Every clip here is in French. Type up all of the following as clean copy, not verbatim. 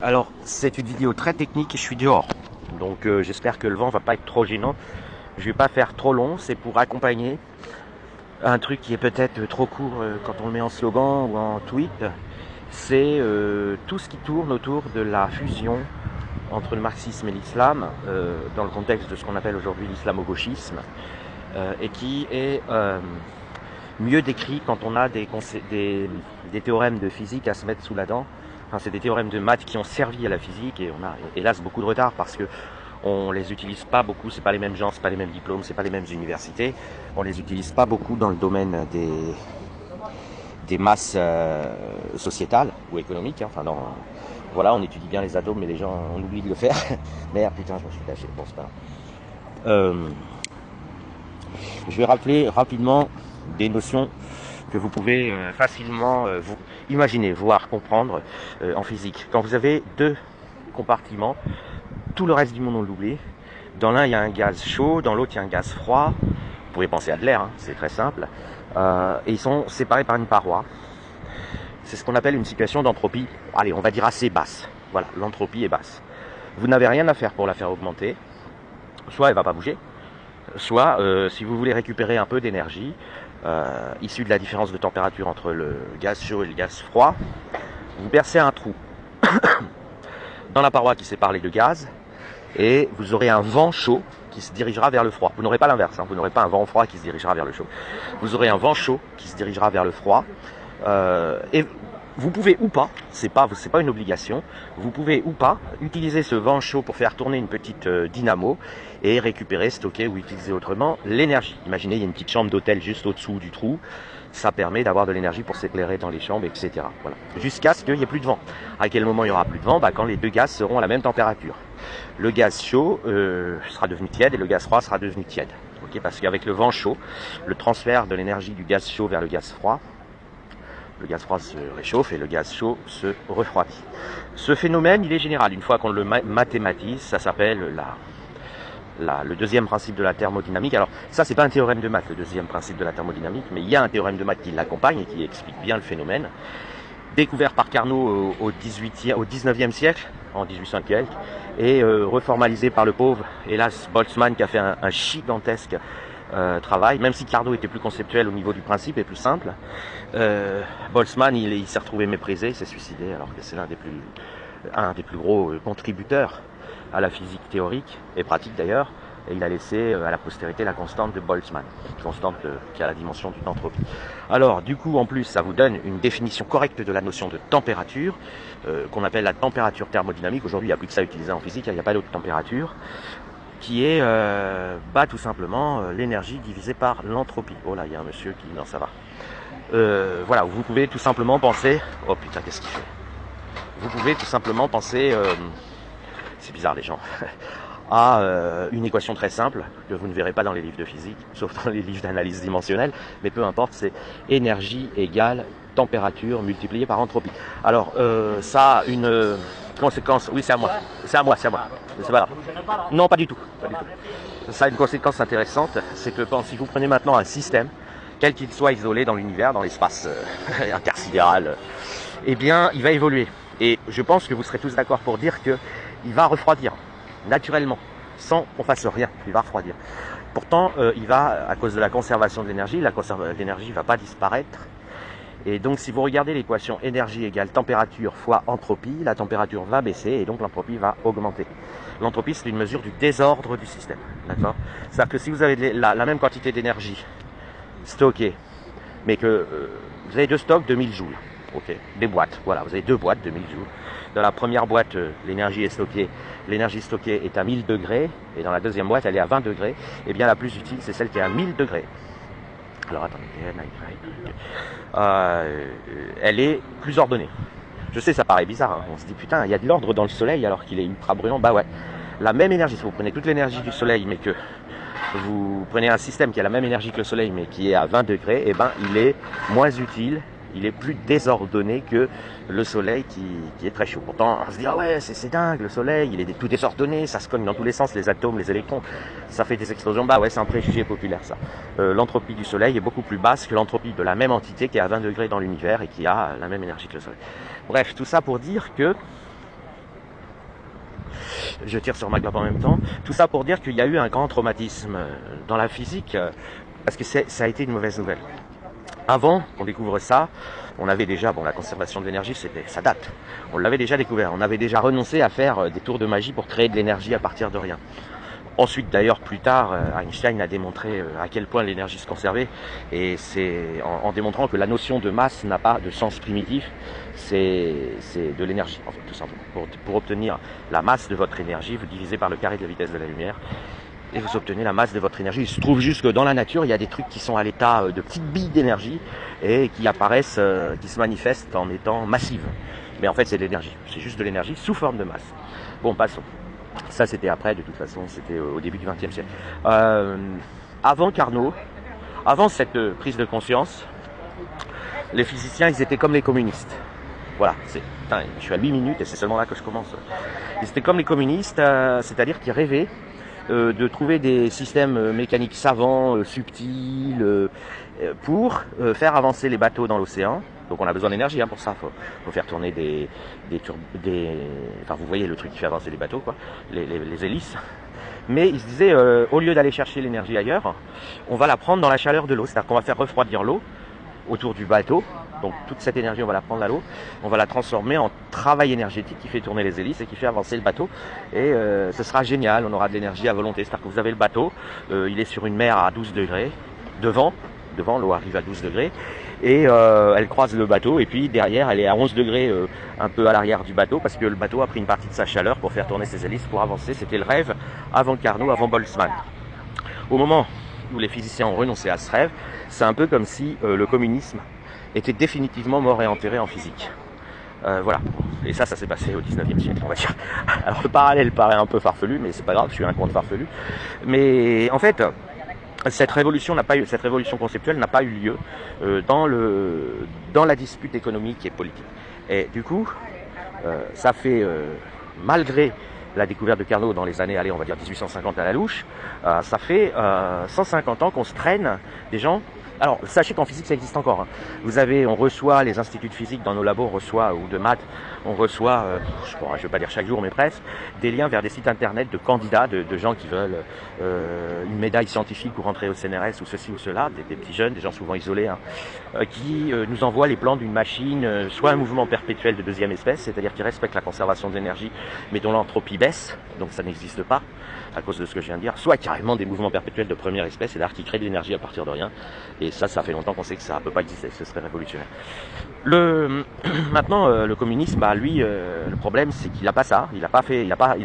Alors, c'est une vidéo très technique et je suis dehors. Donc, j'espère que le vent va pas être trop gênant. Je vais pas faire trop long, c'est pour accompagner un truc qui est peut-être trop court quand on le met en slogan ou en tweet. C'est tout ce qui tourne autour de la fusion entre le marxisme et l'islam, dans le contexte de ce qu'on appelle aujourd'hui l'islamo-gauchisme, et qui est mieux décrit quand on a des théorèmes de physique à se mettre sous la dent. Enfin, c'est des théorèmes de maths qui ont servi à la physique et on a hélas beaucoup de retard parce que on les utilise pas beaucoup, c'est pas les mêmes gens, c'est pas les mêmes diplômes, c'est pas les mêmes universités. On les utilise pas beaucoup dans le domaine des masses sociétales ou économiques. Hein. Enfin, voilà, on étudie bien les atomes, mais les gens on oublie de le faire. Merde, putain, je me suis lâché. Bon, c'est pas grave. Je vais rappeler rapidement des notions que vous pouvez facilement vous imaginer, voir, comprendre en physique. Quand vous avez deux compartiments, tout le reste du monde on l'oublie. Dans l'un, il y a un gaz chaud, dans l'autre, il y a un gaz froid. Vous pouvez penser à de l'air, hein, c'est très simple. Et ils sont séparés par une paroi. C'est ce qu'on appelle une situation d'entropie, allez, on va dire assez basse. Voilà, l'entropie est basse. Vous n'avez rien à faire pour la faire augmenter. Soit elle ne va pas bouger, soit si vous voulez récupérer un peu d'énergie issue de la différence de température entre le gaz chaud et le gaz froid, vous percez un trou dans la paroi qui sépare les deux gaz et vous aurez un vent chaud qui se dirigera vers le froid. Vous n'aurez pas l'inverse, hein, vous n'aurez pas un vent froid qui se dirigera vers le chaud. Vous aurez un vent chaud qui se dirigera vers le froid et vous pouvez ou pas, c'est pas une obligation, vous pouvez ou pas utiliser ce vent chaud pour faire tourner une petite dynamo et récupérer, stocker ou utiliser autrement l'énergie. Imaginez, il y a une petite chambre d'hôtel juste au-dessous du trou, ça permet d'avoir de l'énergie pour s'éclairer dans les chambres, etc. Voilà. Jusqu'à ce qu'il n'y ait plus de vent. À quel moment il n'y aura plus de vent? Quand les deux gaz seront à la même température. Le gaz chaud sera devenu tiède et le gaz froid sera devenu tiède. Okay, parce qu'avec le vent chaud, le transfert de l'énergie du gaz chaud vers le gaz froid se réchauffe et le gaz chaud se refroidit. Ce phénomène, il est général. Une fois qu'on le mathématise, ça s'appelle le deuxième principe de la thermodynamique. Alors ça, c'est pas un théorème de maths, le deuxième principe de la thermodynamique, mais il y a un théorème de maths qui l'accompagne et qui explique bien le phénomène. Découvert par Carnot au 19e siècle, en 1800 et quelques, et reformalisé par le pauvre, hélas, Boltzmann, qui a fait un gigantesque travail, même si Carnot était plus conceptuel au niveau du principe et plus simple. Boltzmann, il s'est retrouvé méprisé, il s'est suicidé, alors que c'est un des plus gros contributeurs à la physique théorique et pratique d'ailleurs, et il a laissé à la postérité la constante de Boltzmann, constante qui a la dimension d'une entropie. Alors, du coup, en plus, ça vous donne une définition correcte de la notion de température, qu'on appelle la température thermodynamique. Aujourd'hui, il n'y a plus que ça utilisé en physique, il n'y a pas d'autre température, qui est tout simplement l'énergie divisée par l'entropie. Oh là, il y a un monsieur qui... Non, ça va. Voilà, vous pouvez tout simplement penser... Oh putain, qu'est-ce qu'il fait? Vous pouvez tout simplement penser... c'est bizarre les gens... à une équation très simple, que vous ne verrez pas dans les livres de physique, sauf dans les livres d'analyse dimensionnelle, mais peu importe, c'est énergie égale température multipliée par entropie. Alors, ça a une conséquence... Oui, c'est à moi. C'est à moi. C'est pas grave. Non, pas du tout. Ça a une conséquence intéressante, c'est que si vous prenez maintenant un système, quel qu'il soit isolé dans l'univers, dans l'espace intersidéral, eh bien, il va évoluer. Et je pense que vous serez tous d'accord pour dire qu'il va refroidir, naturellement, sans qu'on fasse rien, il va refroidir. Pourtant, il va, à cause de la conservation de l'énergie, l'énergie ne va pas disparaître. Et donc, si vous regardez l'équation énergie égale température fois entropie, la température va baisser et donc l'entropie va augmenter. L'entropie, c'est une mesure du désordre du système. D'accord ? C'est-à-dire que si vous avez la même quantité d'énergie stockée, mais que vous avez deux stocks de 1000 joules, okay, des boîtes, voilà, vous avez deux boîtes de 1000 joules. Dans la première boîte, l'énergie stockée est à 1000 degrés, et dans la deuxième boîte, elle est à 20 degrés. Et bien, la plus utile, c'est celle qui est à 1000 degrés. Alors attendez, elle est plus ordonnée. Je sais, ça paraît bizarre, hein. On se dit putain, il y a de l'ordre dans le soleil alors qu'il est ultra brûlant. Bah ouais, la même énergie, si vous prenez toute l'énergie du soleil, mais que vous prenez un système qui a la même énergie que le soleil, mais qui est à 20 degrés, et ben il est moins utile, il est plus désordonné que le soleil qui est très chaud. Pourtant, on se dit, ah ouais, c'est dingue, le soleil, il est tout désordonné, ça se cogne dans tous les sens, les atomes, les électrons, ça fait des explosions. Bah ouais, c'est un préjugé populaire, ça. L'entropie du soleil est beaucoup plus basse que l'entropie de la même entité qui est à 20 degrés dans l'univers et qui a la même énergie que le soleil. Bref, tout ça pour dire que je tire sur ma clope en même temps. Tout ça pour dire qu'il y a eu un grand traumatisme dans la physique, parce que ça a été une mauvaise nouvelle. Avant qu'on découvre ça, on avait déjà, bon, la conservation de l'énergie, ça date. On l'avait déjà découvert. On avait déjà renoncé à faire des tours de magie pour créer de l'énergie à partir de rien. Ensuite, d'ailleurs, plus tard, Einstein a démontré à quel point l'énergie se conservait, et c'est en démontrant que la notion de masse n'a pas de sens primitif, c'est de l'énergie, en fait, tout simplement. Pour obtenir la masse de votre énergie, vous divisez par le carré de la vitesse de la lumière, et vous obtenez la masse de votre énergie. Il se trouve juste que dans la nature, il y a des trucs qui sont à l'état de petites billes d'énergie, et qui apparaissent, qui se manifestent en étant massives. Mais en fait, c'est de l'énergie. C'est juste de l'énergie sous forme de masse. Bon, passons. Ça, c'était après, de toute façon, c'était au début du XXe siècle. Avant Carnot, avant cette prise de conscience, les physiciens, ils étaient comme les communistes. Voilà, putain, je suis à 8 minutes et c'est seulement là que je commence. Ils étaient comme les communistes, c'est-à-dire qu'ils rêvaient de trouver des systèmes mécaniques savants, subtils, pour faire avancer les bateaux dans l'océan. Donc on a besoin d'énergie pour ça, faut faire tourner enfin vous voyez le truc qui fait avancer les bateaux, quoi, les hélices. Mais ils se disaient, au lieu d'aller chercher l'énergie ailleurs, on va la prendre dans la chaleur de l'eau, c'est-à-dire qu'on va faire refroidir l'eau autour du bateau. Donc toute cette énergie, on va la prendre à l'eau, on va la transformer en travail énergétique qui fait tourner les hélices et qui fait avancer le bateau. Et ce sera génial, on aura de l'énergie à volonté. C'est-à-dire que vous avez le bateau, il est sur une mer à 12 degrés, devant l'eau arrive à 12 degrés, et elle croise le bateau, et puis derrière elle est à 11 degrés, un peu à l'arrière du bateau, parce que le bateau a pris une partie de sa chaleur pour faire tourner ses hélices, pour avancer. C'était le rêve avant Carnot, avant Boltzmann. Au moment où les physiciens ont renoncé à ce rêve, c'est un peu comme si le communisme était définitivement mort et enterré en physique. Voilà, et ça s'est passé au 19e siècle, on va dire. Alors le parallèle paraît un peu farfelu, mais c'est pas grave, je suis un conte farfelu. Mais en fait, cette révolution conceptuelle n'a pas eu lieu dans la dispute économique et politique. Et du coup, ça fait, malgré la découverte de Carnot dans les années, on va dire 1850 à la louche, ça fait 150 ans qu'on se traîne des gens. Alors, sachez qu'en physique, ça existe encore. On reçoit les instituts de physique dans nos labos, ou de maths, on reçoit, je ne vais pas dire chaque jour, mais presque, des liens vers des sites internet de candidats, de gens qui veulent une médaille scientifique ou rentrer au CNRS ou ceci ou cela, des petits jeunes, des gens souvent isolés, qui nous envoient les plans d'une machine, soit un mouvement perpétuel de deuxième espèce, c'est-à-dire qui respecte la conservation de l'énergie, mais dont l'entropie baisse, donc ça n'existe pas, à cause de ce que je viens de dire, soit carrément des mouvements perpétuels de première espèce, c'est-à-dire qui créent de l'énergie à partir de rien. Et ça fait longtemps qu'on sait que ça ne peut pas exister, ce serait révolutionnaire. Maintenant, le communisme, lui, le problème, c'est qu'il n'a pas ça, il n'a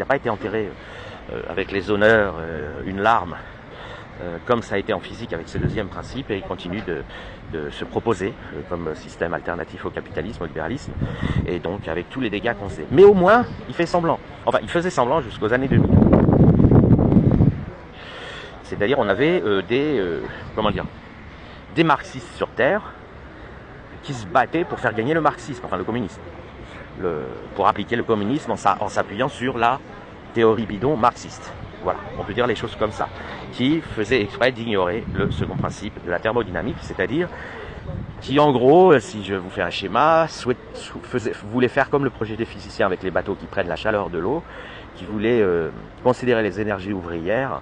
pas été enterré avec les honneurs, une larme, comme ça a été en physique avec ce deuxième principe, et il continue de se proposer comme système alternatif au capitalisme, au libéralisme, et donc avec tous les dégâts qu'on sait. Mais au moins, il fait semblant. Enfin, il faisait semblant jusqu'aux années 2000. C'est-à-dire, on avait des marxistes sur Terre qui se battaient pour faire gagner le marxisme, enfin le communisme, pour appliquer le communisme en s'appuyant sur la théorie bidon marxiste. Voilà, on peut dire les choses comme ça, qui faisait exprès d'ignorer le second principe de la thermodynamique, c'est-à-dire qui, en gros, si je vous fais un schéma, voulait faire comme le projet des physiciens avec les bateaux qui prennent la chaleur de l'eau, qui voulait considérer les énergies ouvrières,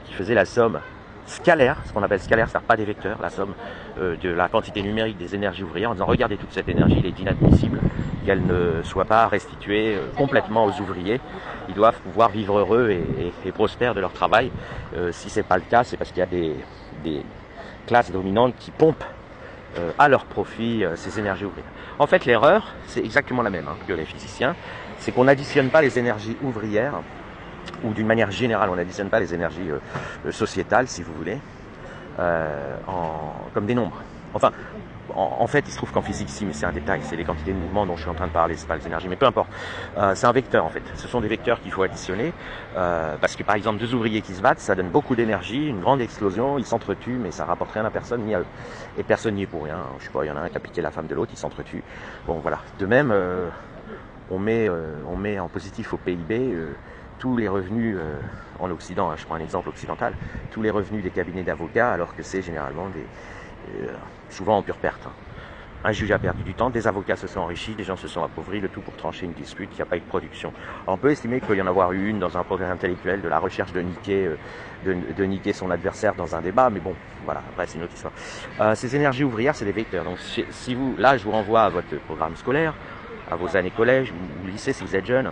qui faisait la somme scalaire, ce qu'on appelle scalaire, c'est-à-dire pas des vecteurs, la somme de la quantité numérique des énergies ouvrières, en disant regardez toute cette énergie, il est inadmissible qu'elle ne soit pas restituée complètement aux ouvriers. Ils doivent pouvoir vivre heureux et prospères de leur travail. Si c'est pas le cas, c'est parce qu'il y a des classes dominantes qui pompent à leur profit ces énergies ouvrières. En fait, l'erreur, c'est exactement la même que les physiciens, c'est qu'on n'additionne pas les énergies ouvrières, ou d'une manière générale, on n'additionne pas les énergies sociétales, si vous voulez, comme des nombres. Enfin, en fait, il se trouve qu'en physique, si, mais c'est un détail, c'est les quantités de mouvement dont je suis en train de parler, c'est pas les énergies, mais peu importe. C'est un vecteur, en fait. Ce sont des vecteurs qu'il faut additionner, parce que, par exemple, deux ouvriers qui se battent, ça donne beaucoup d'énergie, une grande explosion, ils s'entretuent, mais ça rapporte rien à personne, ni à eux. Et personne n'y est pour rien. Je sais pas, il y en a un qui a piqué la femme de l'autre, ils s'entretuent. Bon, voilà. De même, on met en positif au PIB tous les revenus en Occident, je prends un exemple occidental, tous les revenus des cabinets d'avocats, alors que c'est généralement souvent en pure perte. Un juge a perdu du temps, des avocats se sont enrichis, des gens se sont appauvris, le tout pour trancher une dispute, il n'y a pas eu de production. Alors, on peut estimer qu'il peut y en avoir eu une dans un progrès intellectuel, de la recherche de niquer son adversaire dans un débat, mais bon, voilà, après c'est une autre histoire. Ces énergies ouvrières, c'est des vecteurs. Donc si vous, là je vous renvoie à votre programme scolaire, à vos années collège ou lycée si vous êtes jeune,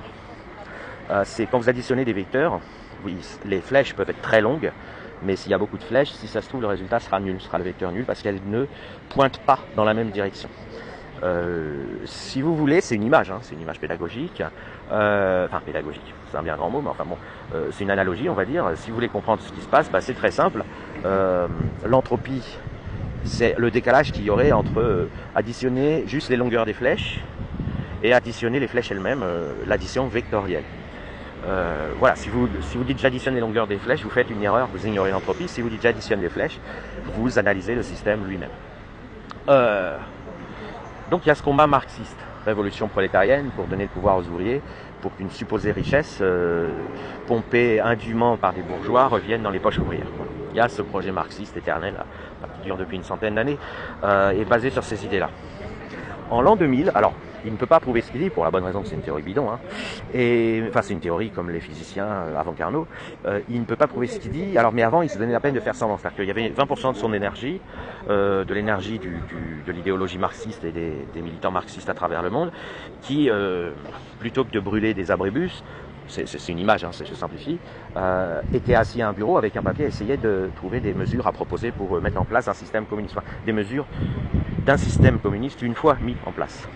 c'est quand vous additionnez des vecteurs, oui, les flèches peuvent être très longues, mais s'il y a beaucoup de flèches, si ça se trouve, le résultat sera nul, sera le vecteur nul, parce qu'elles ne pointent pas dans la même direction. Si vous voulez, c'est une image pédagogique, enfin pédagogique, c'est un bien grand mot, mais enfin bon, c'est une analogie, on va dire. Si vous voulez comprendre ce qui se passe, c'est très simple. L'entropie, c'est le décalage qu'il y aurait entre additionner juste les longueurs des flèches et additionner les flèches elles-mêmes, l'addition vectorielle. Voilà, si vous dites j'additionne les longueurs des flèches, vous faites une erreur, vous ignorez l'entropie. Si vous dites j'additionne les flèches, vous analysez le système lui-même. Donc il y a ce combat marxiste, révolution prolétarienne, pour donner le pouvoir aux ouvriers, pour qu'une supposée richesse pompée indûment par des bourgeois revienne dans les poches ouvrières. Il y a ce projet marxiste éternel, là, qui dure depuis une centaine d'années, et basé sur ces idées-là. En l'an 2000, alors, il ne peut pas prouver ce qu'il dit, pour la bonne raison que c'est une théorie bidon, et, enfin c'est une théorie comme les physiciens avant Carnot, il ne peut pas prouver ce qu'il dit, alors, mais avant il se donnait la peine de faire semblant, c'est-à-dire qu'il y avait 20% de son énergie, de l'énergie de l'idéologie marxiste et des militants marxistes à travers le monde, qui, plutôt que de brûler des abribus, c'est une image, je simplifie, était assis à un bureau avec un papier et essayait de trouver des mesures à proposer pour mettre en place un système communiste, enfin, des mesures d'un système communiste une fois mis en place.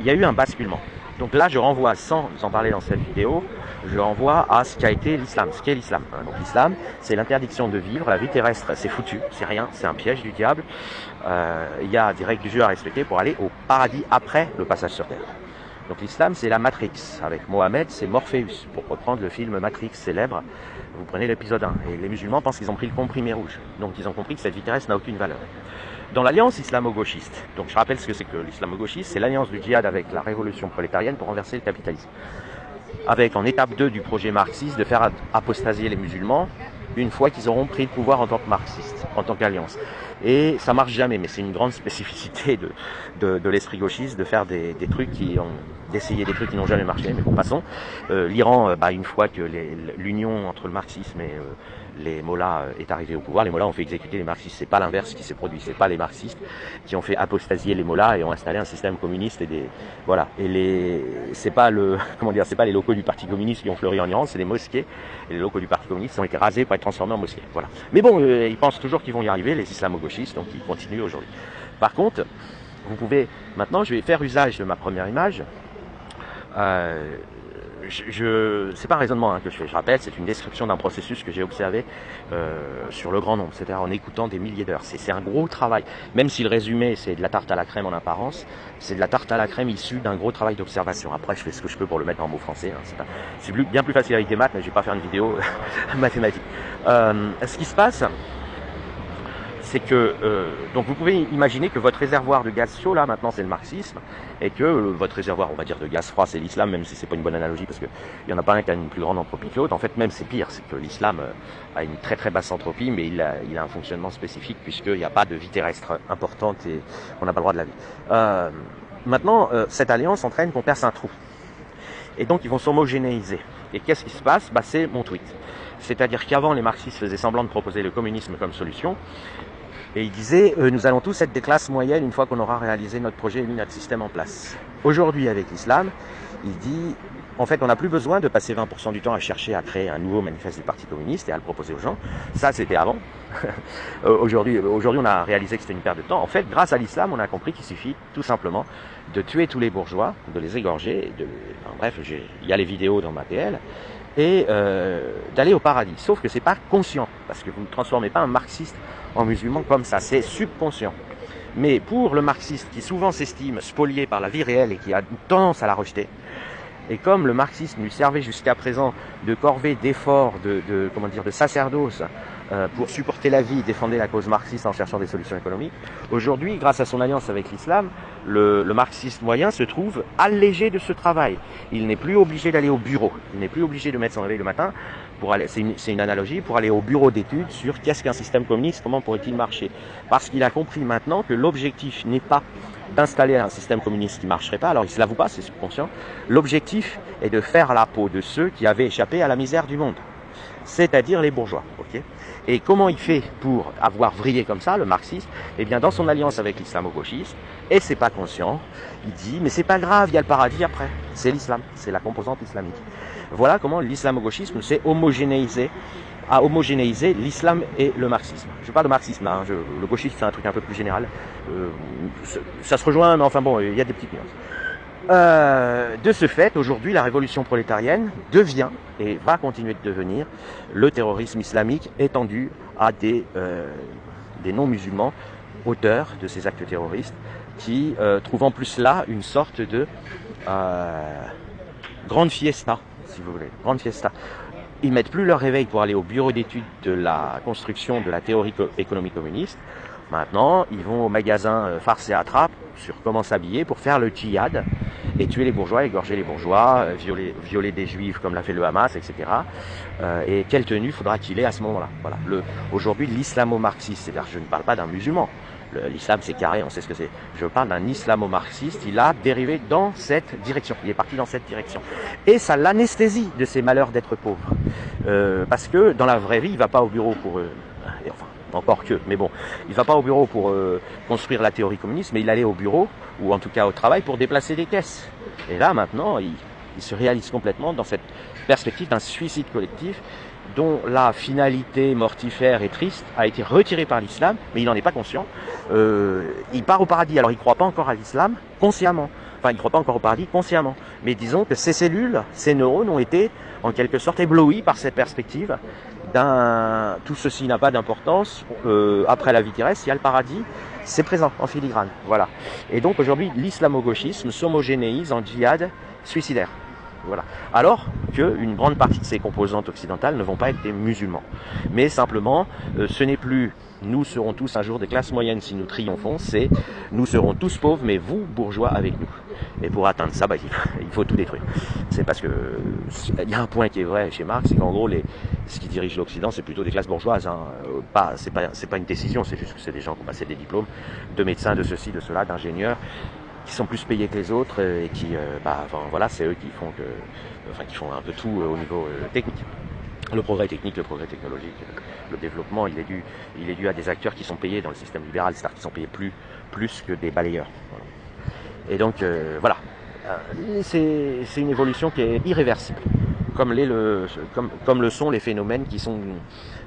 Il y a eu un basculement. Donc là, je renvoie, sans en parler dans cette vidéo, je renvoie à ce qu'a été l'islam, ce qu'est l'islam. Donc l'islam, c'est l'interdiction de vivre. La vie terrestre, c'est foutu, c'est rien, c'est un piège du diable. Il y a des règles du jeu à respecter pour aller au paradis après le passage sur terre. Donc l'islam, c'est la Matrix. Avec Mohamed, c'est Morpheus. Pour reprendre le film Matrix célèbre, vous prenez l'épisode 1. Et les musulmans pensent qu'ils ont pris le comprimé rouge. Donc ils ont compris que cette vie terrestre n'a aucune valeur. Dans l'alliance islamo-gauchiste, donc je rappelle ce que c'est que l'islamo-gauchiste, c'est l'alliance du djihad avec la révolution prolétarienne pour renverser le capitalisme. Avec en étape 2 du projet marxiste de faire apostasier les musulmans une fois qu'ils auront pris le pouvoir en tant que marxistes, en tant qu'alliance. Et ça marche jamais, mais c'est une grande spécificité de l'esprit gauchiste de faire des trucs d'essayer des trucs qui n'ont jamais marché, mais bon, passons. L'Iran, une fois que l'union entre le marxisme et les mollahs est arrivée au pouvoir, les mollahs ont fait exécuter les marxistes. C'est pas l'inverse qui s'est produit, c'est pas les marxistes qui ont fait apostasier les mollahs et ont installé un système communiste voilà. Et c'est pas c'est pas les locaux du Parti communiste qui ont fleuri en Iran, c'est les mosquées. Et les locaux du Parti communiste ont été rasés pour être transformés en mosquées. Voilà. Mais bon, ils pensent toujours qu'ils vont y arriver, les islamo-gauchistes, donc ils continuent aujourd'hui. Par contre, vous pouvez, maintenant, je vais faire usage de ma première image. C'est pas un raisonnement que je fais, je rappelle, c'est une description d'un processus que j'ai observé sur le grand nombre, c'est-à-dire en écoutant des milliers d'heures. C'est un gros travail, même si le résumé c'est de la tarte à la crème en apparence, c'est de la tarte à la crème issue d'un gros travail d'observation. Après je fais ce que je peux pour le mettre en mots français, c'est bien plus facile avec des maths, mais je vais pas faire une vidéo mathématique. Ce qui se passe, c'est que donc vous pouvez imaginer que votre réservoir de gaz chaud là maintenant c'est le marxisme et que votre réservoir on va dire de gaz froid c'est l'islam, même si c'est pas une bonne analogie parce que il y en a pas un qui a une plus grande entropie que l'autre. En fait même c'est pire, c'est que l'islam a une très très basse entropie, mais il a un fonctionnement spécifique puisqu'il n'y a pas de vie terrestre importante et on n'a pas le droit de la vie. Maintenant cette alliance entraîne qu'on perce un trou et donc ils vont s'homogénéiser. Et qu'est-ce qui se passe? C'est mon tweet. C'est-à-dire qu'avant les marxistes faisaient semblant de proposer le communisme comme solution. Et il disait, nous allons tous être des classes moyennes une fois qu'on aura réalisé notre projet et mis notre système en place. Aujourd'hui, avec l'islam, il dit, en fait, on n'a plus besoin de passer 20% du temps à chercher à créer un nouveau manifeste du Parti communiste et à le proposer aux gens. Ça, c'était avant. Aujourd'hui, on a réalisé que c'était une perte de temps. En fait, grâce à l'islam, on a compris qu'il suffit tout simplement de tuer tous les bourgeois, de les égorger, bref, il y a les vidéos dans ma PL, et d'aller au paradis. Sauf que c'est pas conscient, parce que vous ne transformez pas un marxiste en musulman comme ça, c'est subconscient. Mais pour le marxiste qui souvent s'estime spolié par la vie réelle et qui a une tendance à la rejeter, et comme le marxisme lui servait jusqu'à présent de corvée, d'effort, de sacerdoce pour supporter la vie, défendait la cause marxiste en cherchant des solutions économiques. Aujourd'hui, grâce à son alliance avec l'islam, le marxiste moyen se trouve allégé de ce travail. Il n'est plus obligé d'aller au bureau, il n'est plus obligé de mettre son réveil le matin pour aller, c'est une analogie, pour aller au bureau d'études sur qu'est-ce qu'un système communiste, comment pourrait-il marcher. Parce qu'il a compris maintenant que l'objectif n'est pas d'installer un système communiste qui ne marcherait pas, alors il se l'avoue pas, c'est subconscient. L'objectif est de faire la peau de ceux qui avaient échappé à la misère du monde, c'est-à-dire les bourgeois. Okay. Et comment il fait pour avoir vrillé comme ça, le marxiste? Eh bien, dans son alliance avec l'islamo-gauchisme, et c'est pas conscient, il dit, mais c'est pas grave, il y a le paradis après. C'est l'islam, c'est la composante islamique. Voilà comment l'islamo-gauchisme s'est a homogénéisé l'islam et le marxisme. Je parle de marxisme là, le gauchisme c'est un truc un peu plus général. Ça se rejoint, mais enfin bon, il y a des petites nuances. De ce fait, aujourd'hui, la révolution prolétarienne devient, et va continuer de devenir, le terrorisme islamique étendu à des non-musulmans auteurs de ces actes terroristes qui trouvent en plus là une sorte de grande fiesta, si vous voulez, grande fiesta. Ils mettent plus leur réveil pour aller au bureau d'études de la construction de la théorie économique communiste. Maintenant, ils vont au magasin Farce et Attrape sur comment s'habiller pour faire le djihad et tuer les bourgeois, égorger les bourgeois, violer des juifs comme l'a fait le Hamas, etc. Et quelle tenue faudra-t-il ait à ce moment-là? Voilà. Aujourd'hui, l'islamo-marxiste, c'est-à-dire je ne parle pas d'un musulman. L'islam c'est carré, on sait ce que c'est. Je parle d'un islamo-marxiste, il a dérivé dans cette direction, il est parti dans cette direction. Et ça l'anesthésie de ses malheurs d'être pauvre. Parce que dans la vraie vie, il ne va pas au bureau pour... enfin, encore que, mais bon, il ne va pas au bureau pour construire la théorie communiste, mais il allait au bureau, ou en tout cas au travail, pour déplacer des caisses. Et là, maintenant, il se réalise complètement dans cette perspective d'un suicide collectif dont la finalité mortifère et triste a été retirée par l'islam, mais il n'en est pas conscient. Il part au paradis, alors il ne croit pas encore à l'islam consciemment. Enfin, il ne croit pas encore au paradis consciemment. Mais disons que ses cellules, ses neurones ont été en quelque sorte éblouis par cette perspective tout ceci n'a pas d'importance. Après la vie terrestre, il y a le paradis, c'est présent en filigrane. Voilà. Et donc aujourd'hui, l'islamo-gauchisme s'homogénéise en djihad suicidaire. Voilà. Alors qu'une grande partie de ces composantes occidentales ne vont pas être des musulmans. Mais simplement, ce n'est plus nous serons tous un jour des classes moyennes si nous triomphons, c'est nous serons tous pauvres, mais vous, bourgeois, avec nous. Et pour atteindre ça, il faut tout détruire. C'est parce que il y a un point qui est vrai chez Marx, c'est qu'en gros, ce qui dirige l'Occident, c'est plutôt des classes bourgeoises. Hein. C'est pas une décision, c'est juste que c'est des gens qui ont passé des diplômes de médecins, de ceci, de cela, d'ingénieurs, qui sont plus payés que les autres et qui, voilà, c'est eux qui font un peu tout au niveau technique. Le progrès technique, le progrès technologique, le développement, il est dû à des acteurs qui sont payés dans le système libéral, c'est-à-dire qui sont payés plus que des balayeurs. Voilà. Et donc, voilà. C'est une évolution qui est irréversible, comme le sont les phénomènes qui sont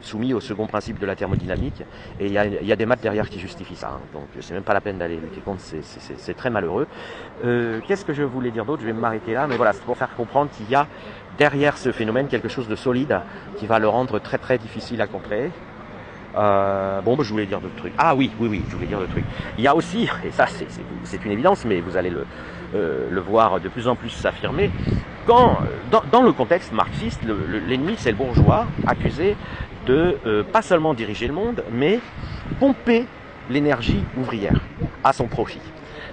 soumis au second principe de la thermodynamique. Et il y a des maths derrière qui justifient ça. Hein. Donc, c'est même pas la peine d'aller lutter contre, c'est très malheureux. Qu'est-ce que je voulais dire d'autre? Je vais m'arrêter là, mais voilà, c'est pour faire comprendre qu'il y a derrière ce phénomène quelque chose de solide qui va le rendre très très difficile à contrer. Je voulais dire d'autres trucs. Ah oui, je voulais dire d'autres trucs. Il y a aussi, et ça c'est une évidence, mais vous allez le voir de plus en plus s'affirmer, quand dans le contexte marxiste, l'ennemi c'est le bourgeois accusé de pas seulement diriger le monde, mais pomper l'énergie ouvrière à son profit.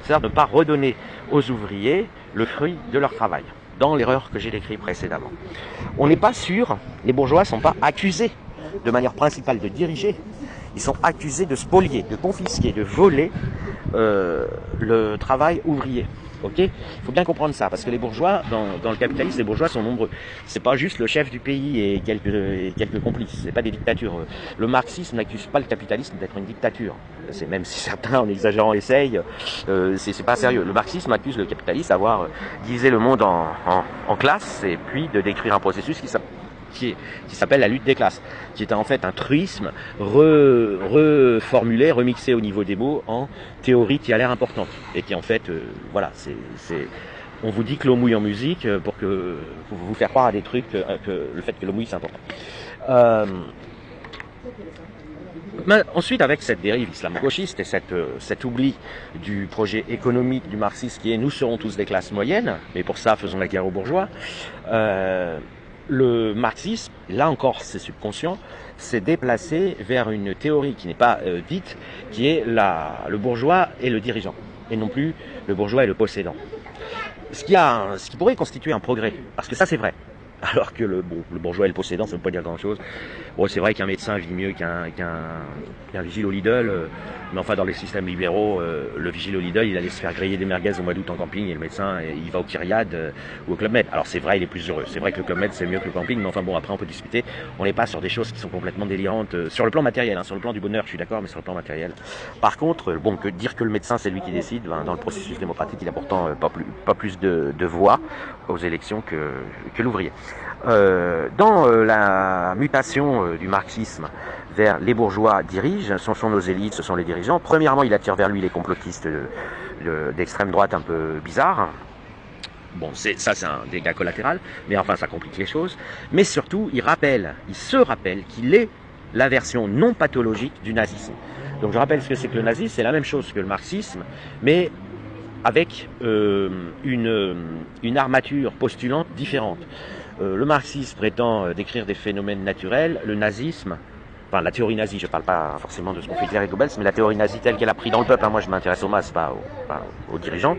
C'est-à-dire ne pas redonner aux ouvriers le fruit de leur travail, dans l'erreur que j'ai décrite précédemment. On n'est pas sûr, les bourgeois ne sont pas accusés de manière principale de diriger, ils sont accusés de spolier, de confisquer, de voler le travail ouvrier. Ok, il faut bien comprendre ça, parce que les bourgeois, dans le capitalisme, les bourgeois sont nombreux. C'est pas juste le chef du pays et quelques complices, c'est pas des dictatures. Le marxisme n'accuse pas le capitalisme d'être une dictature. C'est même si certains, en exagérant, essayent, c'est pas sérieux. Le marxisme accuse le capitalisme d'avoir divisé le monde en classes et puis de décrire un processus qui s'appelle la lutte des classes, qui est en fait un truisme reformulé, remixé au niveau des mots en théorie qui a l'air importante et qui en fait, on vous dit que l'eau mouille en musique pour vous faire croire à des trucs que le fait que l'eau mouille c'est important. Mais ensuite, avec cette dérive islamo-gauchiste et cet oubli du projet économique du marxisme qui est « nous serons tous des classes moyennes, mais pour ça faisons la guerre aux bourgeois », le marxisme, là encore c'est subconscient, s'est déplacé vers une théorie qui n'est pas dite, qui est le bourgeois et le dirigeant, et non plus le bourgeois et le possédant. Ce qui pourrait constituer un progrès, parce que ça c'est vrai. Alors que le bourgeois et le possédant, ça ne veut pas dire grand-chose. Bon, c'est vrai qu'un médecin vit mieux qu'un vigile au Lidl, mais enfin dans les systèmes libéraux, le vigile au Lidl, il allait se faire griller des merguez au mois d'août en camping, et le médecin, il va au Kyriade ou au Club Med. Alors c'est vrai, il est plus heureux. C'est vrai que le Club Med, c'est mieux que le camping, mais enfin bon, après on peut discuter. On n'est pas sur des choses qui sont complètement délirantes, sur le plan matériel, hein, sur le plan du bonheur, je suis d'accord, mais sur le plan matériel. Par contre, bon, dire que le médecin, c'est lui qui décide, ben, dans le processus démocratique, il a pourtant pas plus de voix aux élections que l'ouvrier. Dans la mutation du marxisme vers les bourgeois dirigent, ce sont nos élites, ce sont les dirigeants. Premièrement, il attire vers lui les complotistes d'extrême droite un peu bizarres. Bon, c'est un dégât collatéral, mais enfin ça complique les choses. Mais surtout, il se rappelle qu'il est la version non pathologique du nazisme. Donc je rappelle ce que c'est que le nazisme, c'est la même chose que le marxisme, mais avec une armature postulante différente. Le marxisme prétend décrire des phénomènes naturels, le nazisme, enfin la théorie nazie, je ne parle pas forcément de ce qu'ont fait Hitler et Goebbels, mais la théorie nazie telle qu'elle a pris dans le peuple, hein, moi je m'intéresse aux masses, pas aux dirigeants,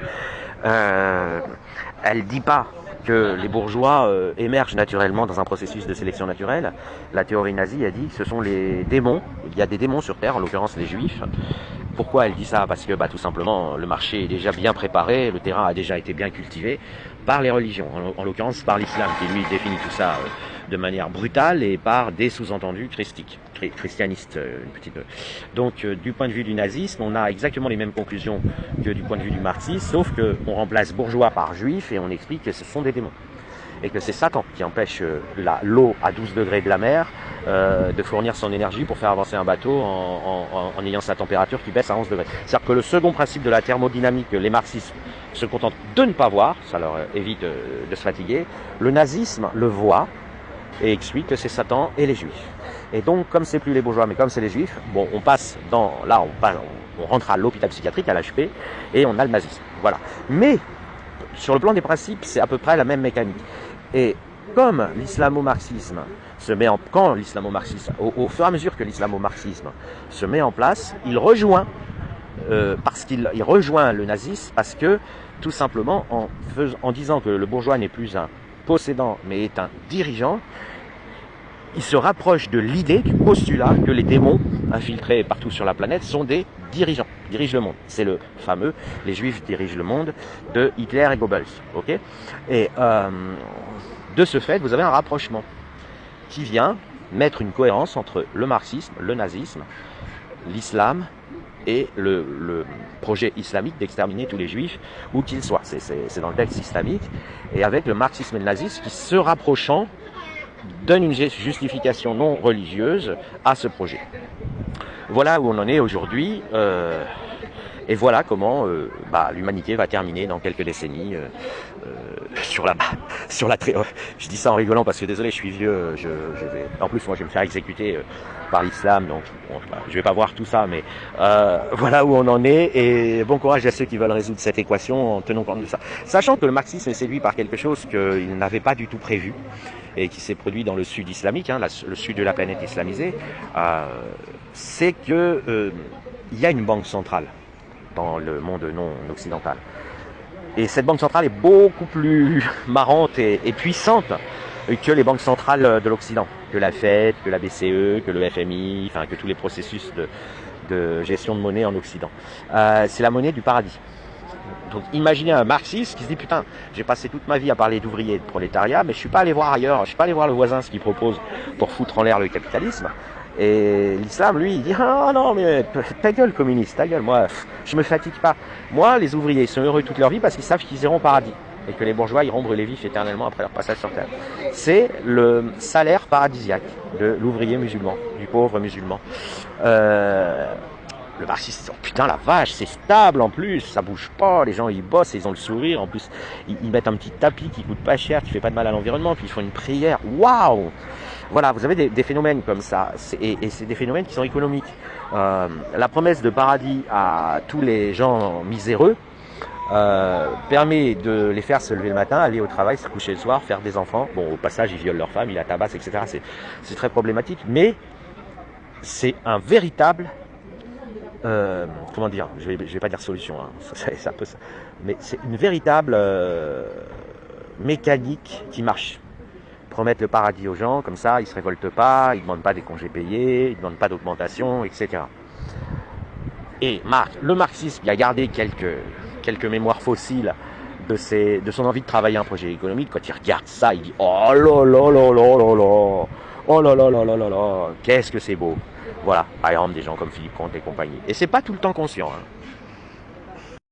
elle ne dit pas que les bourgeois émergent naturellement dans un processus de sélection naturelle. La théorie nazie a dit que ce sont les démons, il y a des démons sur Terre, en l'occurrence les juifs. Pourquoi elle dit ça? Parce que tout simplement le marché est déjà bien préparé, le terrain a déjà été bien cultivé par les religions, en l'occurrence par l'islam qui lui définit tout ça de manière brutale et par des sous-entendus christianistes. Donc du point de vue du nazisme, on a exactement les mêmes conclusions que du point de vue du marxisme, sauf qu'on remplace bourgeois par juif et on explique que ce sont des démons. Et que c'est Satan qui empêche l'eau à 12 degrés de la mer de fournir son énergie pour faire avancer un bateau en ayant sa température qui baisse à 11 degrés. C'est-à-dire que le second principe de la thermodynamique, les marxistes se contentent de ne pas voir, ça leur évite de se fatiguer. Le nazisme le voit et explique que c'est Satan et les juifs. Et donc, comme c'est plus les bourgeois, mais comme c'est les juifs, bon, on rentre à l'hôpital psychiatrique, à l'HP, et on a le nazisme. Voilà. Mais, sur le plan des principes, c'est à peu près la même mécanique. Et comme l'islamo-marxisme au fur et à mesure que l'islamo-marxisme se met en place, il rejoint le nazisme parce que, tout simplement, en disant que le bourgeois n'est plus un possédant, mais est un dirigeant, il se rapproche de l'idée, du postulat que les démons infiltrés partout sur la planète sont des dirigeants, dirigent le monde. C'est le fameux « les juifs dirigent le monde » de Hitler et Goebbels. Okay, et de ce fait, vous avez un rapprochement qui vient mettre une cohérence entre le marxisme, le nazisme, l'islam et le projet islamique d'exterminer tous les juifs, où qu'ils soient. C'est dans le texte islamique. Et avec le marxisme et le nazisme qui, se rapprochant, donne une justification non religieuse à ce projet. Voilà où on en est aujourd'hui, et voilà comment l'humanité va terminer dans quelques décennies je dis ça en rigolant parce que désolé, je suis vieux, en plus moi je vais me faire exécuter par l'islam, donc bon, je vais pas voir tout ça, mais voilà où on en est, et bon courage à ceux qui veulent résoudre cette équation en tenant compte de ça. Sachant que le marxisme est séduit par quelque chose qu'il n'avait pas du tout prévu, et qui s'est produit dans le sud islamique, le sud de la planète islamisée, c'est que il y a une banque centrale dans le monde non occidental. Et cette banque centrale est beaucoup plus marrante et puissante que les banques centrales de l'Occident, que la Fed, que la BCE, que le FMI, enfin que tous les processus de gestion de monnaie en Occident. C'est la monnaie du paradis. Donc imaginez un marxiste qui se dit putain, j'ai passé toute ma vie à parler d'ouvriers et de prolétariat, mais je suis pas allé voir ailleurs, je suis pas allé voir le voisin ce qu'il propose pour foutre en l'air le capitalisme. Et l'islam, lui, il dit ah non mais ta gueule communiste, ta gueule, moi je me fatigue pas. Moi, les ouvriers ils sont heureux toute leur vie parce qu'ils savent qu'ils iront au paradis et que les bourgeois iront brûler vifs éternellement après leur passage sur terre. C'est le salaire paradisiaque de l'ouvrier musulman, du pauvre musulman. Le marxiste, oh putain la vache, c'est stable en plus, ça bouge pas, les gens ils bossent, ils ont le sourire, en plus ils mettent un petit tapis qui coûte pas cher, qui fait pas de mal à l'environnement, puis ils font une prière, waouh. Voilà, vous avez des phénomènes comme ça, et c'est des phénomènes qui sont économiques. La promesse de paradis à tous les gens miséreux, permet de les faire se lever le matin, aller au travail, se coucher le soir, faire des enfants. Bon, au passage, ils violent leur femme, ils la tabassent, etc. C'est très problématique, mais c'est un véritable, comment dire, je vais pas dire solution, hein, c'est un peu ça, mais c'est une véritable mécanique qui marche. Promettre le paradis aux gens, comme ça, ils se révoltent pas, ils demandent pas des congés payés, ils demandent pas d'augmentation, etc. Et le marxisme, il a gardé quelques mémoires fossiles de son envie de travailler un projet économique. Quand il regarde ça, il dit oh là là là là là là, oh là là là là là là, qu'est-ce que c'est beau. Voilà, par exemple des gens comme Philippe Comte et compagnie. Et c'est pas tout le temps conscient. Hein.